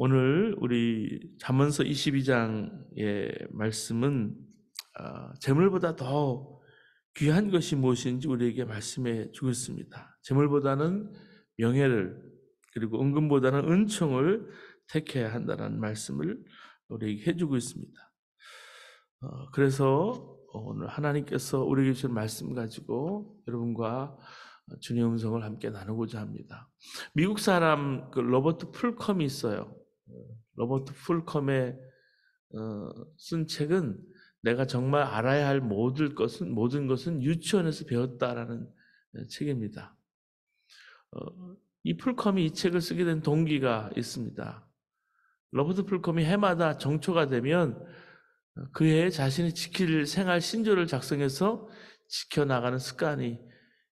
오늘 우리 잠언서 22장의 말씀은 재물보다 더 귀한 것이 무엇인지 우리에게 말씀해 주고 있습니다. 재물보다는 명예를, 그리고 은금보다는 은총을 택해야 한다는 말씀을 우리에게 해주고 있습니다. 그래서 오늘 하나님께서 우리에게 주신 말씀 가지고 여러분과 주님의 음성을 함께 나누고자 합니다. 미국 사람 로버트 풀컴이 있어요. 로버트 풀컴의 쓴 책은 내가 정말 알아야 할 모든 것은 유치원에서 배웠다라는 책입니다. 이 풀컴이 이 책을 쓰게 된 동기가 있습니다. 로버트 풀컴이 해마다 정초가 되면 그 해에 자신이 지킬 생활 신조를 작성해서 지켜나가는 습관이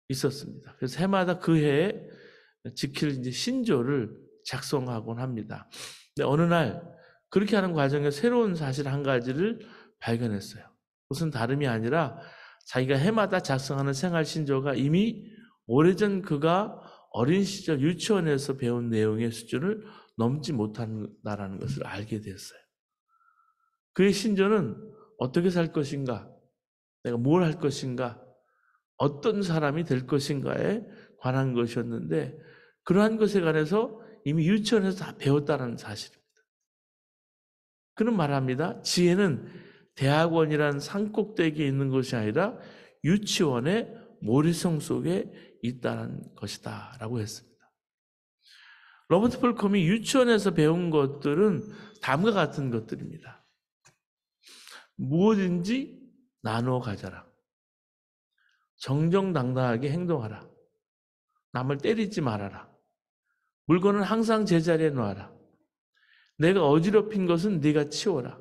있었습니다. 그래서 해마다 그 해에 지킬 신조를 작성하곤 합니다. 근데 어느 날 그렇게 하는 과정에 새로운 사실 한 가지를 발견했어요. 그것은 다름이 아니라 자기가 해마다 작성하는 생활 신조가 이미 오래전 그가 어린 시절 유치원에서 배운 내용의 수준을 넘지 못한다는 것을 알게 되었어요. 그의 신조는 어떻게 살 것인가, 내가 뭘 할 것인가, 어떤 사람이 될 것인가에 관한 것이었는데 그러한 것에 관해서 이미 유치원에서 다 배웠다는 사실입니다. 그는 말합니다. 지혜는 대학원이란 산꼭대기에 있는 것이 아니라 유치원의 모래성 속에 있다는 것이다 라고 했습니다. 로버트 풀컴이 유치원에서 배운 것들은 다음과 같은 것들입니다. 무엇인지 나누어 가져라. 정정당당하게 행동하라. 남을 때리지 말아라. 물건은 항상 제자리에 놓아라. 내가 어지럽힌 것은 네가 치워라.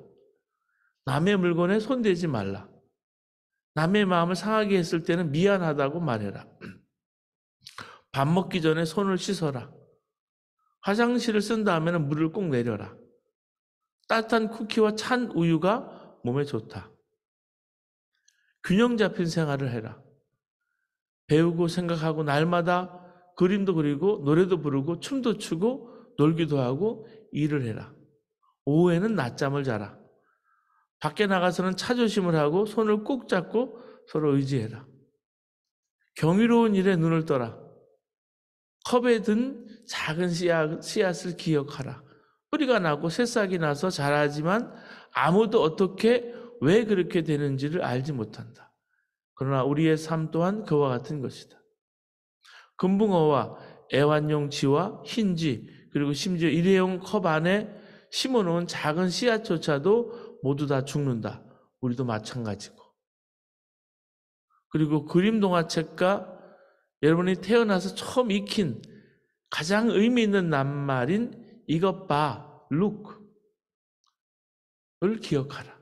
남의 물건에 손대지 말라. 남의 마음을 상하게 했을 때는 미안하다고 말해라. 밥 먹기 전에 손을 씻어라. 화장실을 쓴 다음에는 물을 꼭 내려라. 따뜻한 쿠키와 찬 우유가 몸에 좋다. 균형 잡힌 생활을 해라. 배우고 생각하고 날마다 그림도 그리고 노래도 부르고 춤도 추고 놀기도 하고 일을 해라. 오후에는 낮잠을 자라. 밖에 나가서는 차조심을 하고 손을 꼭 잡고 서로 의지해라. 경이로운 일에 눈을 떠라. 컵에 든 작은 씨앗을 기억하라. 뿌리가 나고 새싹이 나서 자라지만 아무도 어떻게 왜 그렇게 되는지를 알지 못한다. 그러나 우리의 삶 또한 그와 같은 것이다. 금붕어와 애완용 쥐와 흰쥐, 그리고 심지어 일회용 컵 안에 심어놓은 작은 씨앗조차도 모두 다 죽는다. 우리도 마찬가지고. 그리고 그림 동화책과 여러분이 태어나서 처음 익힌 가장 의미 있는 낱말인 이것 봐, look을 기억하라.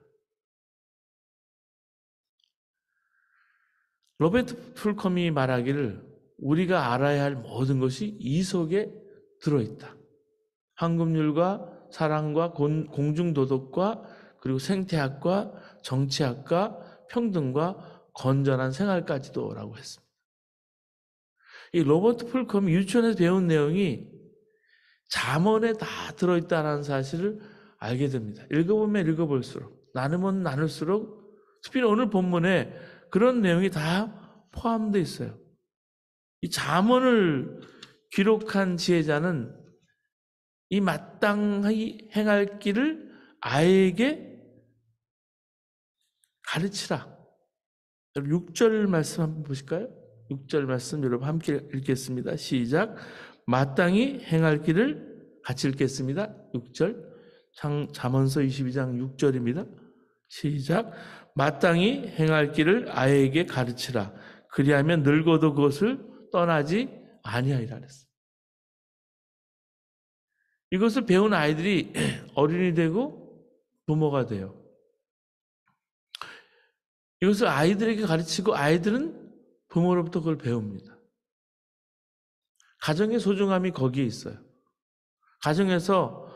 로버트 풀컴이 말하기를 우리가 알아야 할 모든 것이 이 속에 들어있다. 황금률과 사랑과 공중도덕과 그리고 생태학과 정치학과 평등과 건전한 생활까지도 라고 했습니다. 이 로버트 풀컴이 유치원에서 배운 내용이 잠언에 다 들어있다는 사실을 알게 됩니다. 읽어보면 읽어볼수록, 나누면 나눌수록 특별히 오늘 본문에 그런 내용이 다 포함되어 있어요. 이 잠언을 기록한 지혜자는 이 마땅히 행할 길을 아이에게 가르치라. 6절 말씀 한번 보실까요? 6절 말씀 여러분 함께 읽겠습니다. 시작. 마땅히 행할 길을 같이 읽겠습니다. 6절. 잠언서 22장 6절입니다. 시작. 마땅히 행할 길을 아이에게 가르치라. 그리하면 늙어도 그것을 떠나지 아니하리라 그랬어요. 이것을 배운 아이들이 어른이 되고 부모가 돼요. 이것을 아이들에게 가르치고 아이들은 부모로부터 그걸 배웁니다. 가정의 소중함이 거기에 있어요. 가정에서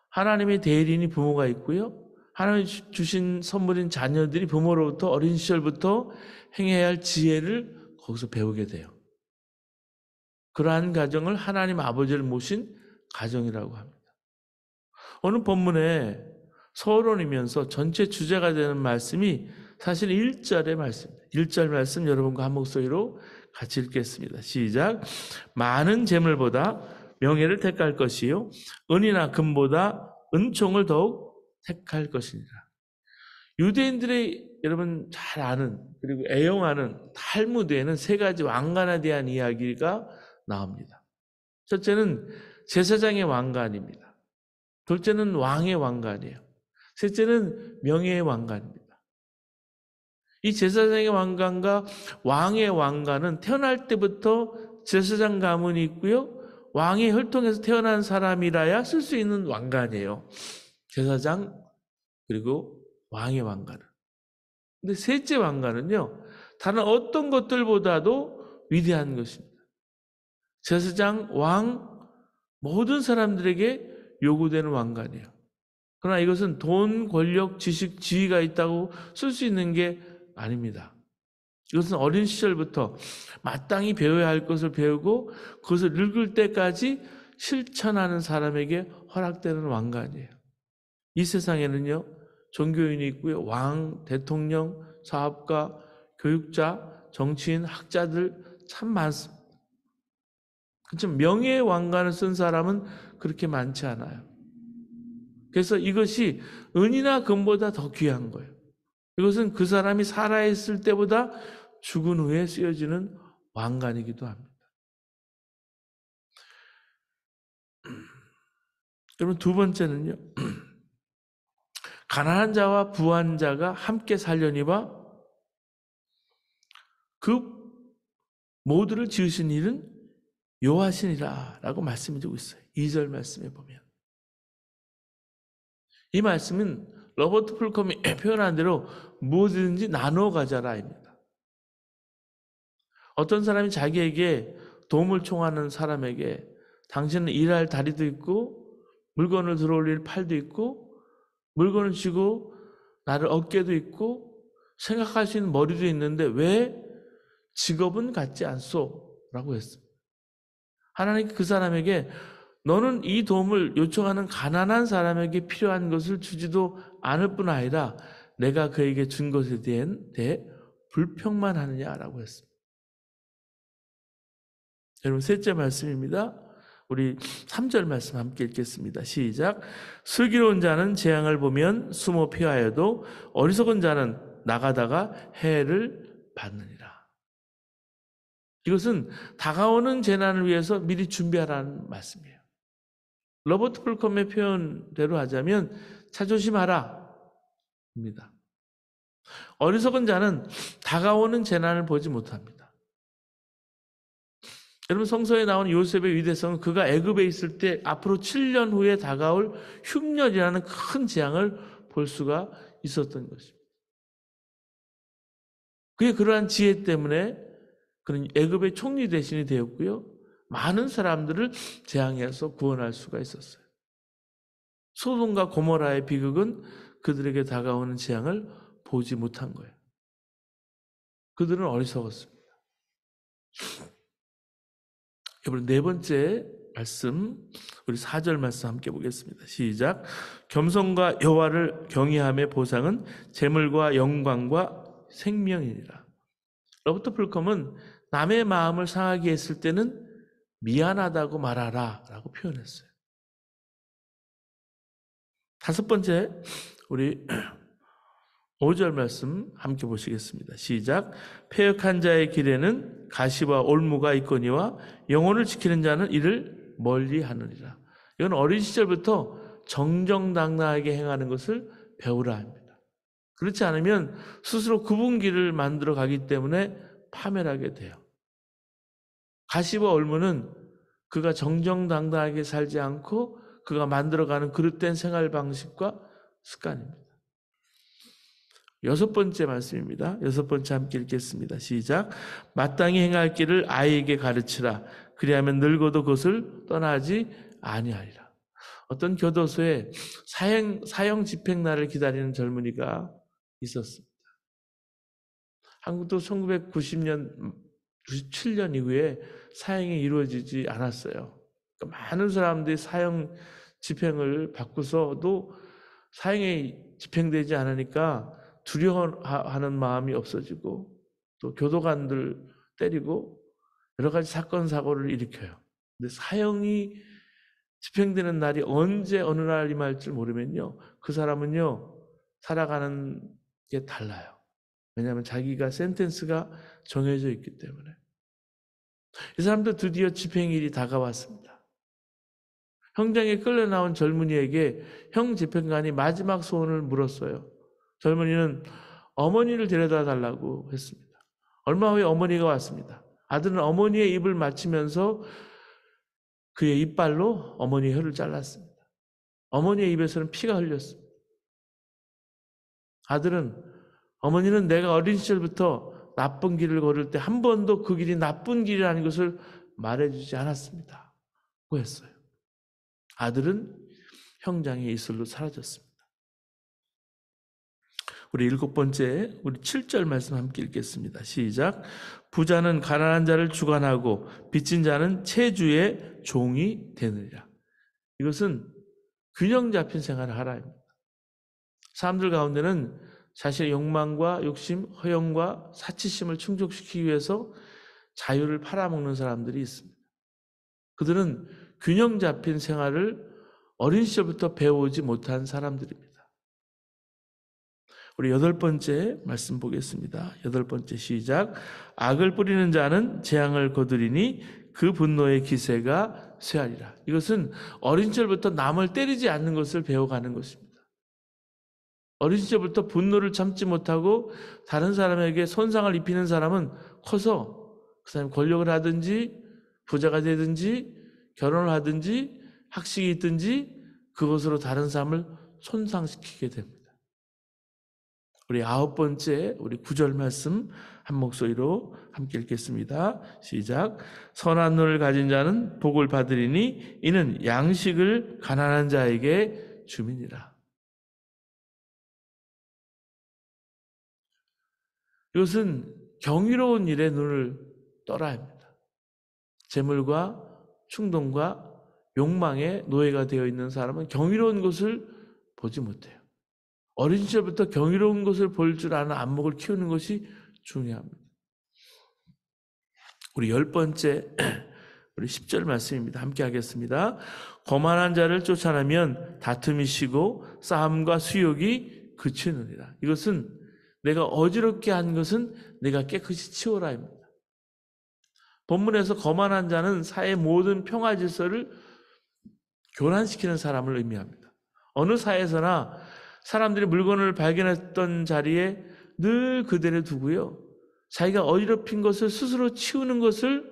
하나님의 대리인이 부모가 있고요. 하나님이 주신 선물인 자녀들이 부모로부터 어린 시절부터 행해야 할 지혜를 거기서 배우게 돼요. 그러한 가정을 하나님 아버지를 모신 가정이라고 합니다. 오늘 본문에 서론이면서 전체 주제가 되는 말씀이 사실 1절의 말씀입니다. 1절 말씀 여러분과 한 목소리로 같이 읽겠습니다. 시작. 많은 재물보다 명예를 택할 것이요 은이나 금보다 은총을 더욱 택할 것이니라. 유대인들의 여러분 잘 아는 그리고 애용하는 탈무드에는 세 가지 왕관에 대한 이야기가 나옵니다. 첫째는 제사장의 왕관입니다. 둘째는 왕의 왕관이에요. 셋째는 명예의 왕관입니다. 이 제사장의 왕관과 왕의 왕관은 태어날 때부터 제사장 가문이 있고요. 왕의 혈통에서 태어난 사람이라야 쓸 수 있는 왕관이에요. 제사장 그리고 왕의 왕관은. 근데 셋째 왕관은요. 다른 어떤 것들보다도 위대한 것입니다. 제사장, 왕, 모든 사람들에게 요구되는 왕관이에요. 그러나 이것은 돈, 권력, 지식, 지위가 있다고 쓸 수 있는 게 아닙니다. 이것은 어린 시절부터 마땅히 배워야 할 것을 배우고 그것을 읽을 때까지 실천하는 사람에게 허락되는 왕관이에요. 이 세상에는요. 종교인이 있고요. 왕, 대통령, 사업가, 교육자, 정치인, 학자들 참 많습니다. 그렇지만 명예의 왕관을 쓴 사람은 그렇게 많지 않아요. 그래서 이것이 은이나 금보다 더 귀한 거예요. 이것은 그 사람이 살아있을 때보다 죽은 후에 쓰여지는 왕관이기도 합니다. 여러분 두 번째는요. 가난한 자와 부한 자가 함께 살려니와 그 모두를 지으신 이는 여호와시니라 라고 말씀해주고 있어요. 2절 말씀에 보면. 이 말씀은 로버트 풀컴이 표현한 대로 무엇이든지 나눠 가져라입니다. 어떤 사람이 자기에게 도움을 청하는 사람에게 당신은 일할 다리도 있고 물건을 들어올릴 팔도 있고 물건을 쥐고 나를 어깨도 있고 생각할 수 있는 머리도 있는데 왜 직업은 갖지 않소? 라고 했습니다. 하나님께 그 사람에게 너는 이 도움을 요청하는 가난한 사람에게 필요한 것을 주지도 않을 뿐 아니라 내가 그에게 준 것에 대해 불평만 하느냐라고 했습니다. 여러분 셋째 말씀입니다. 우리 3절 말씀 함께 읽겠습니다. 시작. 슬기로운 자는 재앙을 보면 숨어 피하여도 어리석은 자는 나가다가 해를 받느니라. 이것은 다가오는 재난을 위해서 미리 준비하라는 말씀이에요. 로버트 풀컴의 표현대로 하자면 자조심하라 입니다. 어리석은 자는 다가오는 재난을 보지 못합니다. 여러분 성서에 나오는 요셉의 위대성은 그가 애굽에 있을 때 앞으로 7년 후에 다가올 흉년이라는 큰 재앙을 볼 수가 있었던 것입니다. 그의 그러한 지혜 때문에 그런 애굽의 총리 대신이 되었고요. 많은 사람들을 재앙에서 구원할 수가 있었어요. 소돔과 고모라의 비극은 그들에게 다가오는 재앙을 보지 못한 거예요. 그들은 어리석었습니다. 여러분 네 번째 말씀 우리 4절 말씀 함께 보겠습니다. 시작. 겸손과 여호와를 경외함의 보상은 재물과 영광과 생명이니라. 로버트 풀컴은 남의 마음을 상하게 했을 때는 미안하다고 말하라 라고 표현했어요. 다섯 번째 우리 5절 말씀 함께 보시겠습니다. 시작. 패역한 자의 길에는 가시와 올무가 있거니와 영혼을 지키는 자는 이를 멀리하느니라. 이건 어린 시절부터 정정당당하게 행하는 것을 배우라 합니다. 그렇지 않으면 스스로 굽은 길을 만들어 가기 때문에 파멸하게 돼요. 가시와 올무는 그가 정정당당하게 살지 않고 그가 만들어가는 그릇된 생활 방식과 습관입니다. 여섯 번째 말씀입니다. 여섯 번째 함께 읽겠습니다. 시작. 마땅히 행할 길을 아이에게 가르치라. 그리하면 늙어도 그것을 떠나지 아니하리라. 어떤 교도소에 사형 집행날을 기다리는 젊은이가 있었습니다. 한국도 1990년, 97년 이후에 사형이 이루어지지 않았어요. 그러니까 많은 사람들이 사형 집행을 받고서도 사형이 집행되지 않으니까 두려워하는 마음이 없어지고 또 교도관들 때리고 여러 가지 사건 사고를 일으켜요. 근데 사형이 집행되는 날이 언제 어느 날 임할 줄 모르면요, 그 사람은요 살아가는 게 달라요. 왜냐하면 자기가 센텐스가 정해져 있기 때문에. 이 사람도 드디어 집행일이 다가왔습니다. 형장에 끌려 나온 젊은이에게 형 집행관이 마지막 소원을 물었어요. 젊은이는 어머니를 데려다 달라고 했습니다. 얼마 후에 어머니가 왔습니다. 아들은 어머니의 입을 맞추면서 그의 이빨로 어머니의 혀를 잘랐습니다. 어머니의 입에서는 피가 흘렸습니다. 아들은 어머니는 내가 어린 시절부터 나쁜 길을 걸을 때 한 번도 그 길이 나쁜 길이라는 것을 말해주지 않았습니다. 고 했어요. 아들은 형장의 이슬로 사라졌습니다. 우리 7번째, 우리 7절 말씀 함께 읽겠습니다. 시작. 부자는 가난한 자를 주관하고 빚진 자는 채주의 종이 되느니라. 이것은 균형 잡힌 생활을 하라입니다. 사람들 가운데는 자신의 욕망과 욕심, 허영과 사치심을 충족시키기 위해서 자유를 팔아먹는 사람들이 있습니다. 그들은 균형 잡힌 생활을 어린 시절부터 배우지 못한 사람들입니다. 우리 8번째 말씀 보겠습니다. 8번째 시작. 악을 뿌리는 자는 재앙을 거두리니 그 분노의 기세가 쇠하리라. 이것은 어린 시절부터 남을 때리지 않는 것을 배워가는 것입니다. 어린 시절부터 분노를 참지 못하고 다른 사람에게 손상을 입히는 사람은 커서 그 사람이 권력을 하든지 부자가 되든지 결혼을 하든지 학식이 있든지 그것으로 다른 사람을 손상시키게 됩니다. 우리 9번째, 우리 9절 말씀 한 목소리로 함께 읽겠습니다. 시작. 선한 눈을 가진 자는 복을 받으리니 이는 양식을 가난한 자에게 주민이라. 이것은 경이로운 일에 눈을 떠라 합니다. 재물과 충동과 욕망에 노예가 되어 있는 사람은 경이로운 것을 보지 못해요. 어린 시절부터 경이로운 것을 볼 줄 아는 안목을 키우는 것이 중요합니다. 우리 10번째, 우리 10절 말씀입니다. 함께 하겠습니다. 거만한 자를 쫓아내면 다툼이 쉬고 싸움과 수욕이 그치느니라. 이것은 내가 어지럽게 한 것은 내가 깨끗이 치워라입니다. 본문에서 거만한 자는 사회의 모든 평화 질서를 교란시키는 사람을 의미합니다. 어느 사회에서나 사람들이 물건을 발견했던 자리에 늘 그대로 두고요, 자기가 어지럽힌 것을 스스로 치우는 것을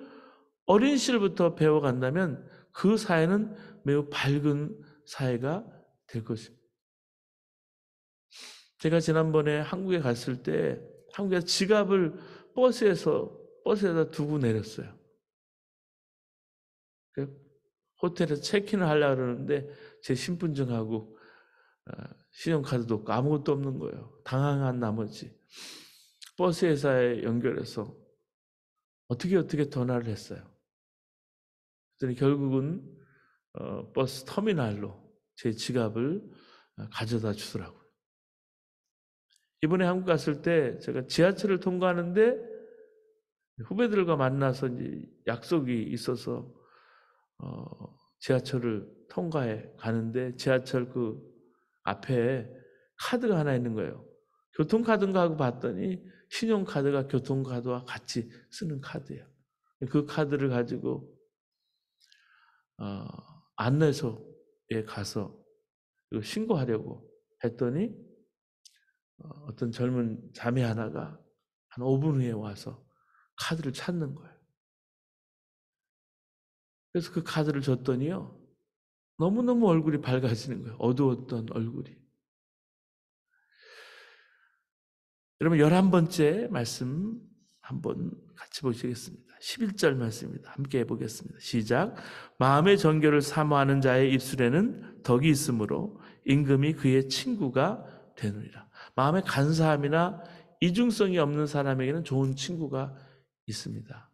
어린 시절부터 배워간다면 그 사회는 매우 밝은 사회가 될 것입니다. 제가 지난번에 한국에 갔을 때 한국에서 지갑을 버스에다 두고 내렸어요. 호텔에서 체크인을 하려고 그러는데 제 신분증하고 신용카드도 없고 아무것도 없는 거예요. 당황한 나머지 버스 회사에 연결해서 어떻게 전화를 했어요. 그랬더니 결국은 버스 터미널로 제 지갑을 가져다 주더라고요. 이번에 한국 갔을 때 제가 지하철을 통과하는데 후배들과 만나서 이제 약속이 있어서 지하철을 통과해 가는데 지하철 그 앞에 카드가 하나 있는 거예요. 교통카드인가 하고 봤더니 신용카드가 교통카드와 같이 쓰는 카드예요. 그 카드를 가지고 안내소에 가서 신고하려고 했더니 어떤 젊은 자매 하나가 한 5분 후에 와서 카드를 찾는 거예요. 그래서 그 카드를 줬더니요, 너무너무 얼굴이 밝아지는 거예요. 어두웠던 얼굴이. 여러분 11번째 말씀 한번 같이 보시겠습니다. 11절 말씀입니다. 함께 해보겠습니다. 시작. 마음의 정결을 사모하는 자의 입술에는 덕이 있으므로 임금이 그의 친구가 되느니라. 마음의 간사함이나 이중성이 없는 사람에게는 좋은 친구가 있습니다.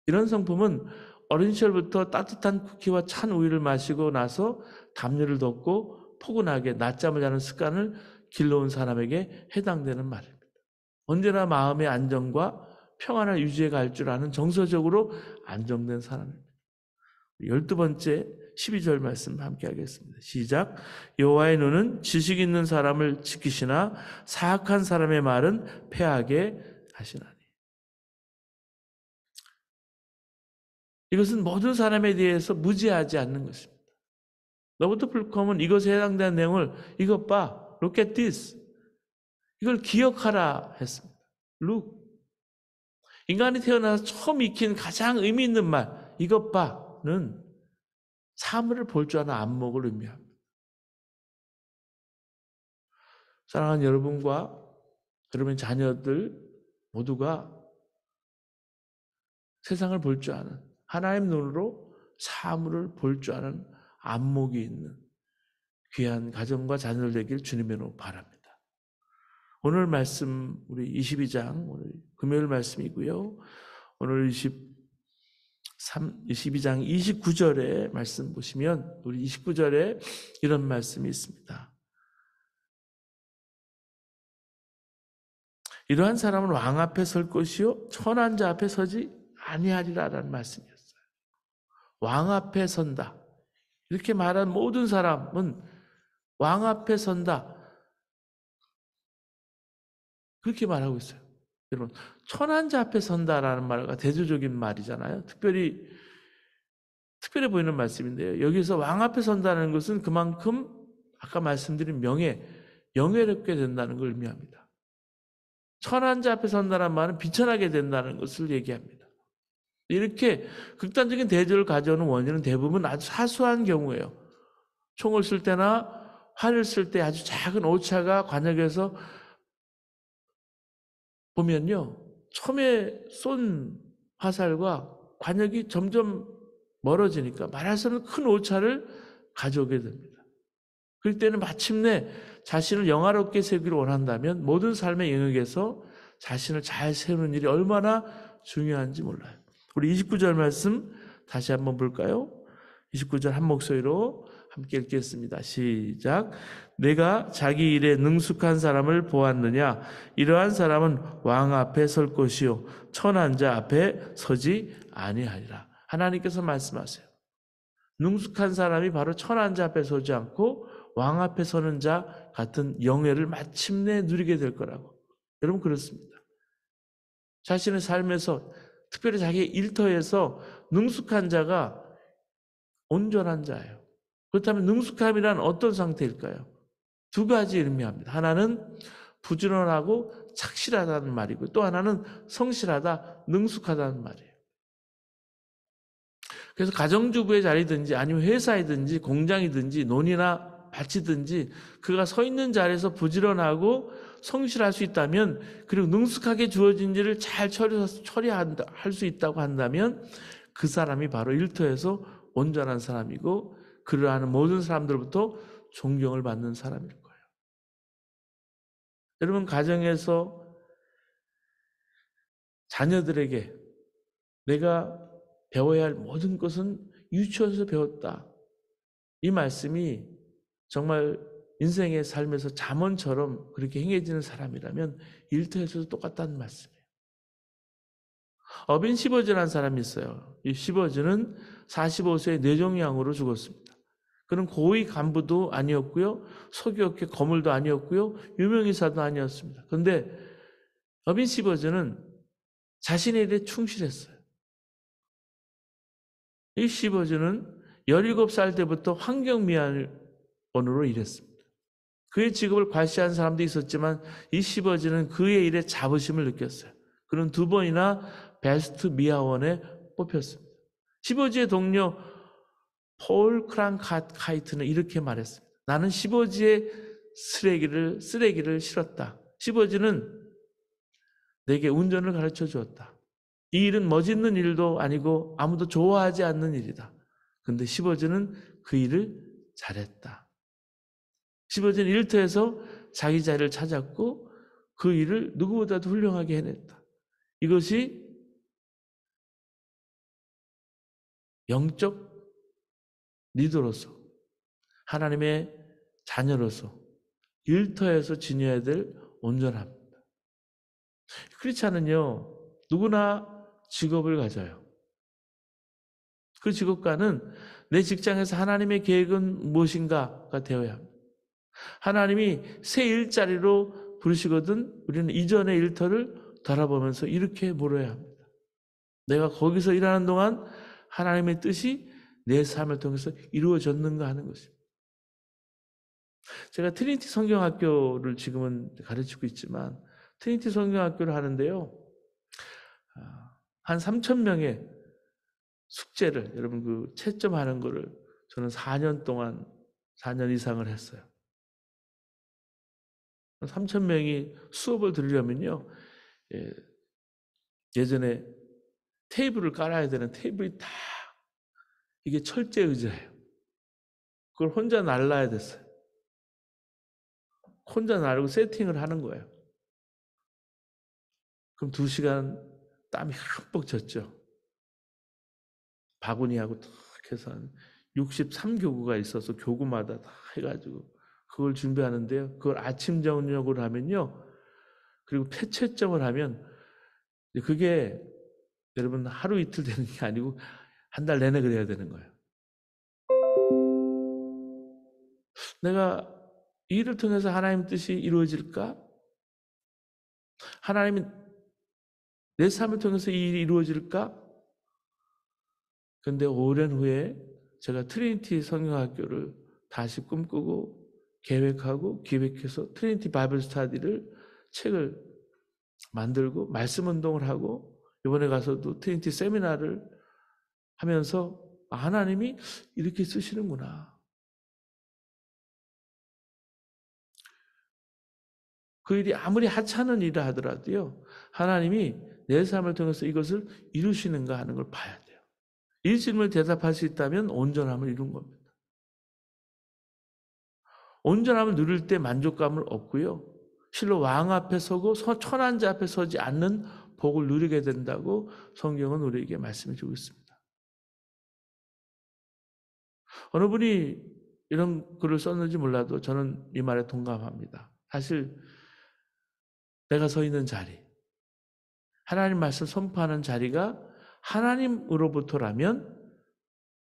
이런 성품은 어린 시절부터 따뜻한 쿠키와 찬 우유를 마시고 나서 담요를 덮고 포근하게 낮잠을 자는 습관을 길러온 사람에게 해당되는 말입니다. 언제나 마음의 안정과 평안을 유지해 갈 줄 아는 정서적으로 안정된 사람입니다. 12번째 12절 말씀 함께 하겠습니다. 시작. 여호와의 눈은 지식 있는 사람을 지키시나 사악한 사람의 말은 패하게 하시나니. 이것은 모든 사람에 대해서 무지하지 않는 것입니다. 로버트 풀컴은 이것에 해당되는 내용을 이것 봐, look at this. 이걸 기억하라 했습니다. look. 인간이 태어나서 처음 익힌 가장 의미 있는 말, 이것 봐는 사물을 볼 줄 아는 안목을 의미합니다. 사랑하는 여러분과 여러분의 자녀들 모두가 세상을 볼 줄 아는 하나님 눈으로 사물을 볼 줄 아는 안목이 있는 귀한 가정과 자녀들 되길 주님으로 바랍니다. 오늘 말씀 우리 22장 오늘 금요일 말씀이고요. 오늘 22장 29절의 말씀 보시면 우리 29절에 이런 말씀이 있습니다. 이러한 사람은 왕 앞에 설 것이요 천한 자 앞에 서지 아니하리라라는 말씀이었어요. 왕 앞에 선다. 이렇게 말한 모든 사람은 왕 앞에 선다. 그렇게 말하고 있어요. 여러분, 천한 자 앞에 선다라는 말과 대조적인 말이잖아요. 특별해 보이는 말씀인데요. 여기서 왕 앞에 선다는 것은 그만큼 아까 말씀드린 영예롭게 된다는 걸 의미합니다. 천한 자 앞에 선다는 말은 비천하게 된다는 것을 얘기합니다. 이렇게 극단적인 대조를 가져오는 원인은 대부분 아주 사소한 경우예요. 총을 쓸 때나 활을 쓸 때 아주 작은 오차가 관역에서 보면요. 처음에 쏜 화살과 관역이 점점 멀어지니까 말할 수 없는 큰 오차를 가져오게 됩니다. 그럴 때는 마침내 자신을 영화롭게 세우기를 원한다면 모든 삶의 영역에서 자신을 잘 세우는 일이 얼마나 중요한지 몰라요. 우리 29절 말씀 다시 한번 볼까요? 29절 한 목소리로 함께 읽겠습니다. 시작. 내가 자기 일에 능숙한 사람을 보았느냐? 이러한 사람은 왕 앞에 설 것이요 천한 자 앞에 서지 아니하리라. 하나님께서 말씀하세요. 능숙한 사람이 바로 천한 자 앞에 서지 않고 왕 앞에 서는 자 같은 영예를 마침내 누리게 될 거라고. 여러분 그렇습니다. 자신의 삶에서 특별히 자기의 일터에서 능숙한 자가 온전한 자예요. 그렇다면 능숙함이란 어떤 상태일까요? 두 가지 의미합니다. 하나는 부지런하고 착실하다는 말이고 또 하나는 성실하다, 능숙하다는 말이에요. 그래서 가정주부의 자리든지 아니면 회사이든지 공장이든지 논이나 밭이든지 그가 서 있는 자리에서 부지런하고 성실할 수 있다면 그리고 능숙하게 주어진 일을 잘 처리할 수 있다고 한다면 그 사람이 바로 일터에서 온전한 사람이고 그를 아는 모든 사람들부터 존경을 받는 사람일 거예요. 여러분 가정에서 자녀들에게 내가 배워야 할 모든 것은 유치원에서 배웠다. 이 말씀이 정말 인생의 삶에서 잠언처럼 그렇게 행해지는 사람이라면 일터에서도 똑같다는 말씀이에요. 어빈 시버즈라는 사람이 있어요. 이 시버즈는 45세에 뇌종양으로 죽었습니다. 그는 고위 간부도 아니었고요. 소기업계 거물도 아니었고요. 유명인사도 아니었습니다. 그런데 어빈 시버즈는 자신에 대해 충실했어요. 이 시버즈는 17살 때부터 환경미화원으로 일했습니다. 그의 직업을 과시한 사람도 있었지만 이 시버즈는 그의 일에 자부심을 느꼈어요. 그는 2번이나 베스트 미화원에 뽑혔습니다. 시버즈의 동료 폴 크랑카이트는 이렇게 말했습니다. 나는 시버즈의 쓰레기를 실었다. 시버즈는 내게 운전을 가르쳐 주었다. 이 일은 멋있는 일도 아니고 아무도 좋아하지 않는 일이다. 그런데 시버즈는 그 일을 잘했다. 시버즈는 일터에서 자기 자리를 찾았고 그 일을 누구보다도 훌륭하게 해냈다. 이것이 영적 리더로서, 하나님의 자녀로서 일터에서 지녀야 될 온전함입니다. 크리스찬은요, 누구나 직업을 가져요. 그 직업과는 내 직장에서 하나님의 계획은 무엇인가가 되어야 합니다. 하나님이 새 일자리로 부르시거든 우리는 이전의 일터를 돌아보면서 이렇게 물어야 합니다. 내가 거기서 일하는 동안 하나님의 뜻이 내 삶을 통해서 이루어졌는가 하는 것입니다. 제가 트리니티 성경학교를 지금은 가르치고 있지만 트리니티 성경학교를 하는데요. 한 3,000명의 숙제를 여러분 그 채점하는 거를 저는 4년 동안 4년 이상을 했어요. 3,000명이 수업을 들으려면요. 예전에 테이블을 깔아야 되는 테이블이 다 이게 철제 의자예요. 그걸 혼자 날라야 됐어요. 혼자 나르고 세팅을 하는 거예요. 그럼 2시간 땀이 흠뻑 젖죠. 바구니하고 딱 해서 한 63교구가 있어서 교구마다 다 해가지고 그걸 준비하는데요. 그걸 아침 저녁으로 하면요. 그리고 폐채점을 하면 그게 여러분 하루 이틀 되는 게 아니고 한 달 내내 그래야 되는 거예요. 내가 이 일을 통해서 하나님 뜻이 이루어질까? 하나님이 내 삶을 통해서 이 일이 이루어질까? 그런데 오랜 후에 제가 트리니티 성경학교를 다시 꿈꾸고 계획하고 기획해서 트리니티 바이블 스터디를 책을 만들고 말씀 운동을 하고 이번에 가서도 트리니티 세미나를 하면서 하나님이 이렇게 쓰시는구나. 그 일이 아무리 하찮은 일을 하더라도요. 하나님이 내 삶을 통해서 이것을 이루시는가 하는 걸 봐야 돼요. 이 질문을 대답할 수 있다면 온전함을 이룬 겁니다. 온전함을 누릴 때 만족감을 얻고요. 실로 왕 앞에 서고 천한 자 앞에 서지 않는 복을 누리게 된다고 성경은 우리에게 말씀해 주고 있습니다. 어느 분이 이런 글을 썼는지 몰라도 저는 이 말에 동감합니다. 사실 내가 서 있는 자리, 하나님 말씀 선포하는 자리가 하나님으로부터라면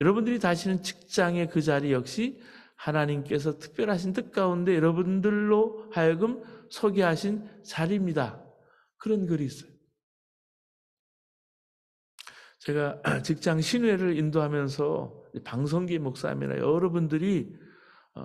여러분들이 다시는 직장의 그 자리 역시 하나님께서 특별하신 뜻 가운데 여러분들로 하여금 서게 하신 자리입니다. 그런 글이 있어요. 제가 직장 신회를 인도하면서 방성기 목사님이나 여러분들이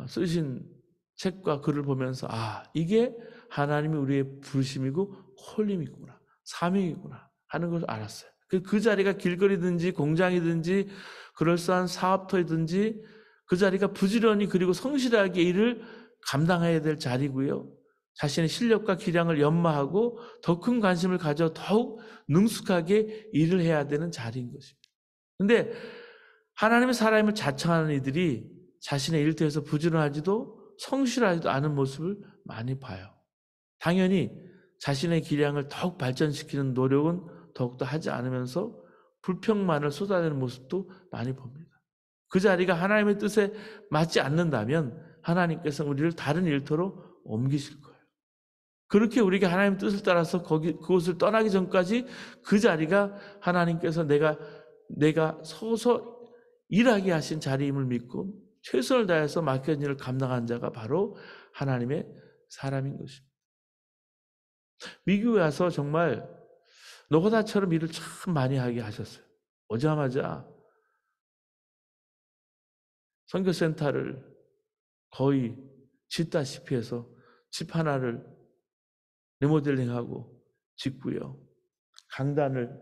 쓰신 책과 글을 보면서 이게 하나님이 우리의 부르심이고 콜림이구나, 사명이구나 하는 것을 알았어요. 그 자리가 길거리든지 공장이든지 그럴싸한 사업터이든지 그 자리가 부지런히 그리고 성실하게 일을 감당해야 될 자리고요. 자신의 실력과 기량을 연마하고 더 큰 관심을 가져 더욱 능숙하게 일을 해야 되는 자리인 것입니다. 그런데 하나님의 사람을 자청하는 이들이 자신의 일터에서 부지런하지도 성실하지도 않은 모습을 많이 봐요. 당연히 자신의 기량을 더욱 발전시키는 노력은 더욱더 하지 않으면서 불평만을 쏟아내는 모습도 많이 봅니다. 그 자리가 하나님의 뜻에 맞지 않는다면 하나님께서 우리를 다른 일터로 옮기실 거예요. 그렇게 우리가 하나님의 뜻을 따라서 그곳을 떠나기 전까지 그 자리가 하나님께서 내가 서서 일하게 하신 자리임을 믿고 최선을 다해서 맡겨진 일을 감당한 자가 바로 하나님의 사람인 것입니다. 미국에 와서 정말 노가다처럼 일을 참 많이 하게 하셨어요. 오자마자 선교센터를 거의 짓다시피 해서 집 하나를 리모델링하고 짓고요. 강단을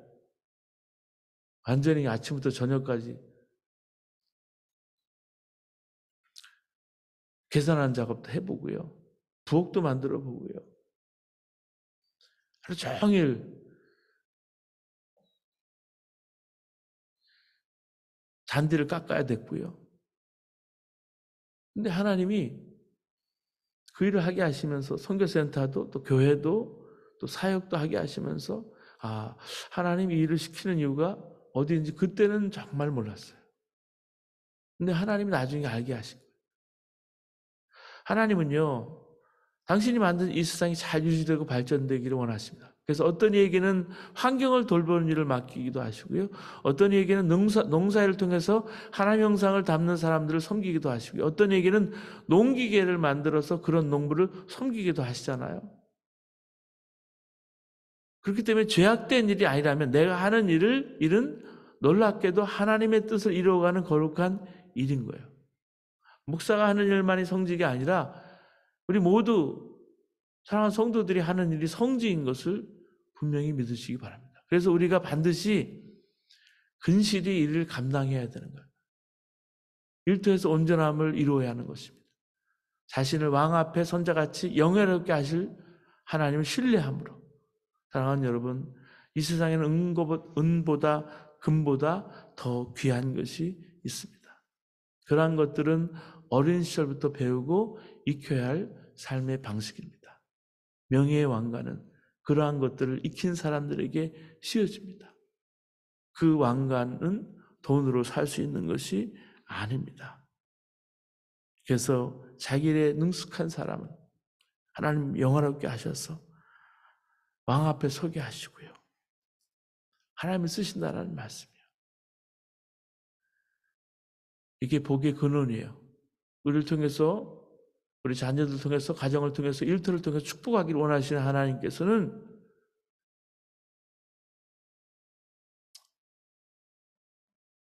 완전히 아침부터 저녁까지 계산하는 작업도 해보고요. 부엌도 만들어 보고요. 하루 종일 잔디를 깎아야 됐고요. 근데 하나님이 그 일을 하게 하시면서 선교센터도 또 교회도 또 사역도 하게 하시면서 하나님이 이 일을 시키는 이유가 어디인지 그때는 정말 몰랐어요. 근데 하나님이 나중에 알게 하신 거예요. 하나님은요, 당신이 만든 이 세상이 잘 유지되고 발전되기를 원하십니다. 그래서 어떤 이에게는 환경을 돌보는 일을 맡기기도 하시고요. 어떤 이에게는 농사일을 통해서 하나님의 형상을 담는 사람들을 섬기기도 하시고요. 어떤 이에게는 농기계를 만들어서 그런 농부를 섬기기도 하시잖아요. 그렇기 때문에 죄악된 일이 아니라면 내가 하는 일은 놀랍게도 하나님의 뜻을 이루어가는 거룩한 일인 거예요. 목사가 하는 일만이 성직이 아니라 우리 모두 사랑하는 성도들이 하는 일이 성직인 것을 분명히 믿으시기 바랍니다. 그래서 우리가 반드시 근실히 일을 감당해야 되는 거예요. 일터에서 온전함을 이루어야 하는 것입니다. 자신을 왕 앞에 선자같이 영예롭게 하실 하나님을 신뢰함으로. 사랑하는 여러분, 이 세상에는 은보다 금보다 더 귀한 것이 있습니다. 그러한 것들은 어린 시절부터 배우고 익혀야 할 삶의 방식입니다. 명예의 왕관은 그러한 것들을 익힌 사람들에게 씌워집니다. 그 왕관은 돈으로 살 수 있는 것이 아닙니다. 그래서 자기 일에 능숙한 사람은 하나님 영화롭게 하셔서 왕 앞에 서게 하시고요. 하나님을 쓰신다는 말씀이에요. 이게 복의 근원이에요. 우리를 통해서, 우리 자녀들 통해서, 가정을 통해서, 일터를 통해서 축복하기를 원하시는 하나님께서는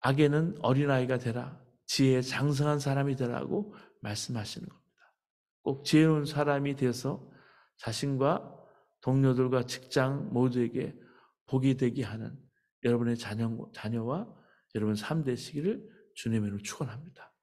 악에는 어린아이가 되라, 지혜에 장성한 사람이 되라고 말씀하시는 겁니다. 꼭 지혜로운 사람이 되어서 자신과 동료들과 직장 모두에게 복이 되게 하는 여러분의 자녀와 여러분 삶 되시기를 주님으로 축원합니다.